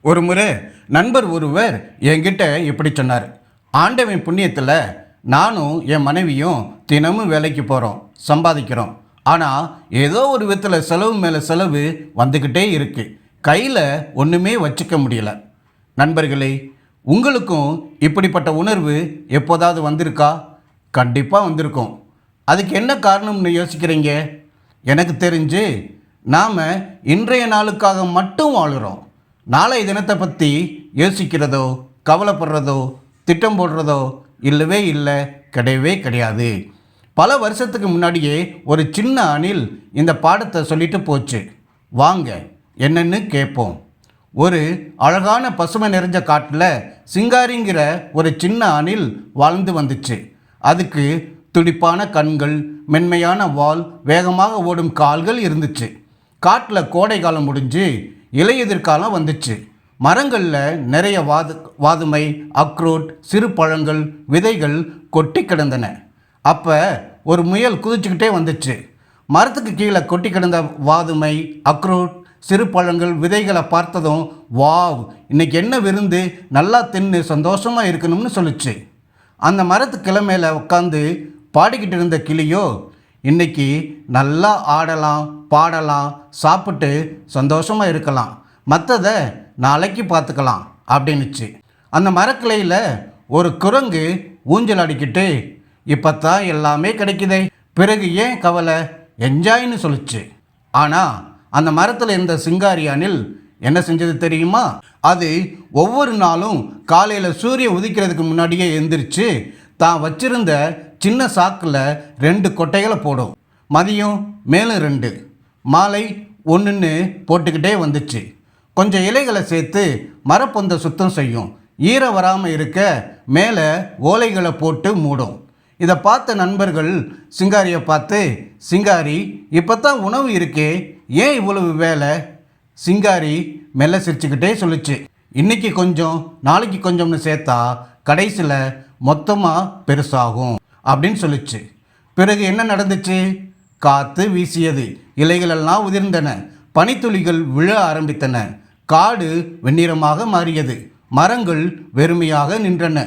ஒரு முறை நண்பர் ஒருவர் என்கிட்ட இப்படி சொன்னார். ஆண்டவன் புண்ணியத்தில் நானும் என் மனைவியும் தினமும் வேலைக்கு போகிறோம், சம்பாதிக்கிறோம். ஆனால் ஏதோ ஒரு விதத்தில் செலவு மேலே செலவு வந்துக்கிட்டே இருக்குது. கையில் ஒன்றுமே வச்சுக்க முடியல. நண்பர்களே, உங்களுக்கும் இப்படிப்பட்ட உணர்வு எப்போதாவது வந்திருக்கா? கண்டிப்பாக வந்திருக்கும். அதுக்கு என்ன காரணம்னு யோசிக்கிறீங்க? எனக்கு தெரிஞ்சு நாம் இன்றைய நாளுக்காக மட்டும் வாழுகிறோம். நாளை தினத்தை பற்றி யோசிக்கிறதோ கவலைப்படுறதோ திட்டம் போடுறதோ இல்லவே இல்லை, கிடையவே கிடையாது. பல வருஷத்துக்கு முன்னாடியே ஒரு சின்ன அணில் இந்த பாடத்தை சொல்லிட்டு போச்சு. வாங்க என்னன்னு கேட்போம். ஒரு அழகான பசுமை நிறைஞ்ச காட்டில் சிங்காரிங்கிற ஒரு சின்ன அணில் வாழ்ந்து வந்துச்சு. அதுக்கு துடிப்பான கண்கள், மென்மையான வால், வேகமாக ஓடும் கால்கள் இருந்துச்சு. காட்டில் கோடை காலம் முடிஞ்சு இலையுதிர்காலம் வந்துச்சு. மரங்களில் நிறைய வாதுமை, அக்ரோட், சிறு பழங்கள், விதைகள் கொட்டி கிடந்தன. அப்போ ஒரு முயல் குதிச்சுக்கிட்டே வந்துச்சு. மரத்துக்கு கீழே கொட்டி கிடந்த வாதுமை, அக்ரோட், சிறு பழங்கள், விதைகளை பார்த்ததும், வாவ், இன்னைக்கு என்ன விருந்து, நல்லா தின்னு சந்தோஷமாக இருக்கணும்னு சொல்லிச்சு. அந்த மரத்து கிளமையில் உட்காந்து பாடிக்கிட்டு இருந்த கிளியோ, இன்னைக்கு நல்லா ஆடலாம், பாடலாம், சாப்பிட்டு சந்தோஷமாக இருக்கலாம், மற்றதை நாளைக்கு பார்த்துக்கலாம் அப்படின்னுச்சு. அந்த மரக்கிளையில் ஒரு குரங்கு ஊஞ்சல் அடிக்கிட்டு, இப்போ தான் எல்லாமே கிடைக்குதே, பிறகு ஏன் கவலை, என்ஜாய்னு சொல்லிச்சு. ஆனால் அந்த மரத்தில் இருந்த சிங்காரி அணில் என்ன செஞ்சது தெரியுமா? அது ஒவ்வொரு நாளும் காலையில் சூரியன் உதிக்கிறதுக்கு முன்னாடியே எந்திரிச்சு தான் வச்சிருந்த சின்ன சாக்கில் 2 கொட்டைகளை போடும். மதியம் மேலும் 2, மாலை 1ன்னு போட்டுக்கிட்டே வந்துச்சு. கொஞ்சம் இலைகளை சேர்த்து மரப்பொந்தை சுத்தம் செய்யும். ஈரம் வராமல் இருக்க மேலே ஓலைகளை போட்டு மூடும். இதை பார்த்த நண்பர்கள் சிங்காரியை பார்த்து, சிங்காரி, இப்போ தான் உணவு இருக்கே, ஏன் இவ்வளவு வேலை? சிங்காரி மெல்ல சிரிச்சுக்கிட்டே சொல்லிச்சு, இன்னைக்கு கொஞ்சம் நாளைக்கு கொஞ்சம்னு சேர்த்தா கடைசியில் மொத்தமாக பெருசாகும் அப்படின்னு சொல்லிச்சு. பிறகு என்ன நடந்துச்சு? காற்று வீசியது, இலைகளெல்லாம் உதிர்ந்தன, பனித்துளிகள் விழ ஆரம்பித்தன, காடு வெண்ணிறமாக மாறியது, மரங்கள் வெறுமையாக நின்றன,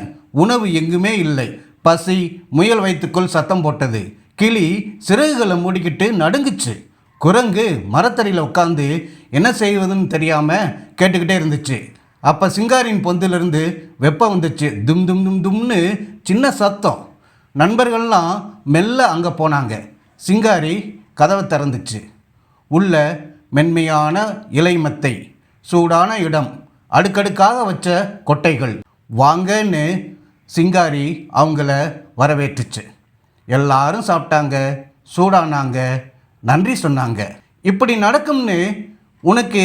உணவு எங்குமே இல்லை. பசி முயல் வயிற்றுக்குள் சத்தம் போட்டது. கிளி சிறகுகளை மூடிக்கிட்டு நடுங்குச்சு. குரங்கு மரத்தடியில் உட்காந்து என்ன செய்வதுன்னு தெரியாமல் கேட்டுக்கிட்டே இருந்துச்சு. அப்போ சிங்காரின் பொந்திலிருந்து வெப்பம் வந்துச்சு. தும் தும் தும் தும்னு சின்ன சத்தம். நண்பர்கள்லாம் மெல்ல அங்கே போனாங்க. சிங்காரி கதவை திறந்துச்சு. உள்ள மென்மையான இலை மெத்தை, சூடான இடம், அடுக்கடுக்காக வச்ச கொட்டைகள். வாங்கன்னு சிங்காரி அவங்கள வரவேற்றுச்சு. எல்லாரும் சாப்பிட்டாங்க, சூடானாங்க, நன்றி சொன்னாங்க. இப்படி நடக்கும்னு உனக்கு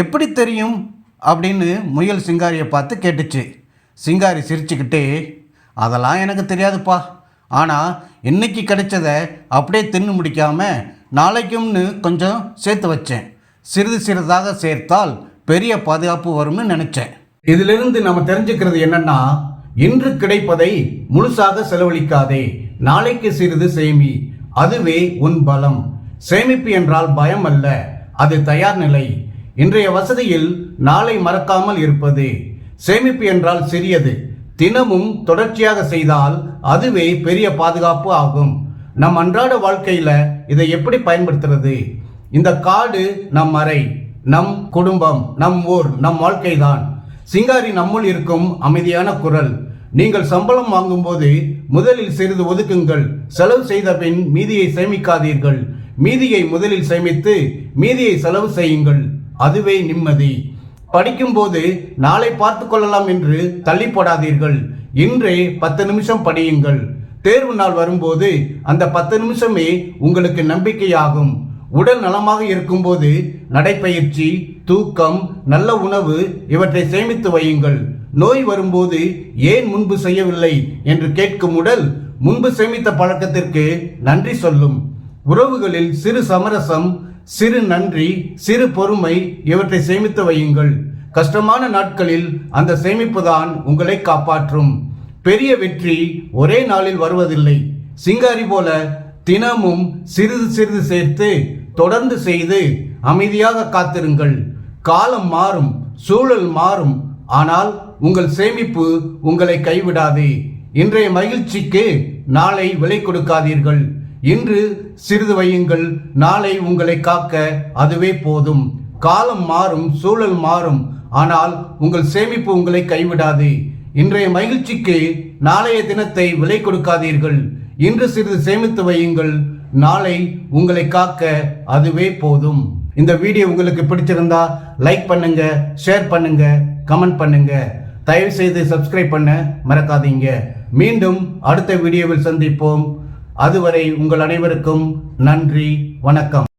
எப்படி தெரியும் அப்படின்னு முயல் சிங்காரியை பார்த்து கேட்டுச்சு. சிங்காரி சிரிச்சுக்கிட்டே, அதெல்லாம் எனக்கு தெரியாதுப்பா, ஆனால் இன்னைக்கு கிடைச்சதை அப்படியே தின்னு முடிக்காமல் நாளைக்கும்னு கொஞ்சம் சேர்த்து வச்சேன். சிறிது சிறிதாக சேர்த்தால் பெரிய பாதுகாப்பு வரும்னு நினச்சேன். இதிலிருந்து நம்ம தெரிஞ்சுக்கிறது என்னன்னா, இன்று கிடைப்பதை முழுசாக செலவழிக்காதே, நாளைக்கு சிறிது சேமி, அதுவே உன் பலம். சேமிப்பு என்றால் பயம் அல்ல, அது தயார் நிலை. இன்றைய வசதியில் நாளை மறக்காமல் இருப்பது. சேமிப்பு என்றால் சிறியது, தினமும் தொடர்ச்சியாக செய்தால் அதுவே பெரிய பாதுகாப்பு ஆகும். நம் அன்றாட வாழ்க்கையில இதை எப்படி பயன்படுத்துறது? இந்த காடு நம் அறை, நம் குடும்பம், நம் ஊர், நம் வாழ்க்கைதான். சிங்காரி நம்முள் இருக்கும் அமைதியான குரல். நீங்கள் சம்பளம் வாங்கும்போது முதலில் சிறிது ஒதுக்குங்கள். செலவு செய்த பின் மீதியை சேமிக்காதீர்கள். மீதியை முதலில் சேமித்து மீதியை செலவு செய்யுங்கள். அதுவே நிம்மதி. படிக்கும்போது நாளை பார்த்து கொள்ளலாம் என்று தள்ளி போடாதீர்கள். இன்றே 10 நிமிஷம் படியுங்கள். தேர்வு நாள் வரும்போது அந்த 10 நிமிஷமே உங்களுக்கு நம்பிக்கையாகும். உடல் நலமாக இருக்கும்போது நடைப்பயிற்சி, தூக்கம், நல்ல உணவு இவற்றை சேமித்து வையுங்கள். நோய் வரும்போது ஏன் முன்பு செய்யவில்லை என்று கேட்கும் உடல் முன்பு சேமித்த பழக்கத்திற்கு நன்றி சொல்லும். உறவுகளில் சிறு சமரசம், சிறு நன்றி, சிறு பொறுமை இவற்றை சேமித்து வையுங்கள். கஷ்டமான நாட்களில் அந்த சேமிப்பு தான் உங்களை காப்பாற்றும். பெரிய வெற்றி ஒரே நாளில் வருவதில்லை. சிங்காரி போல தினமும் சிறிது சிறிது சேர்த்து தொடர்ந்து செய்து அமைதியாக காத்திருங்கள். காலம் மாறும், சூழல் மாறும், ஆனால் உங்கள் சேமிப்பு உங்களை கைவிடாது. இன்றைய மகிழ்ச்சிக்கு நாளை விலை கொடுக்காதீர்கள். இன்று சிறிது வையுங்கள், நாளை உங்களை காக்க அதுவே போதும். காலம் மாறும், சூழல் மாறும், ஆனால் உங்கள் சேமிப்பு உங்களை கைவிடாது. இன்றைய மகிழ்ச்சிக்கு நாளைய தினத்தை விலை கொடுக்காதீர்கள். இன்று சிறிது சேமித்து வையுங்கள், நாளை உங்களை காக்க அதுவே போதும். இந்த வீடியோ உங்களுக்கு பிடிச்சிருந்தா லைக் பண்ணுங்க, ஷேர் பண்ணுங்க, கமெண்ட் பண்ணுங்க. தயவு செய்து சப்ஸ்கிரைப் பண்ண மறக்காதீங்க. மீண்டும் அடுத்த வீடியோவில் சந்திப்போம். அதுவரை உங்கள் அனைவருக்கும் நன்றி, வணக்கம்.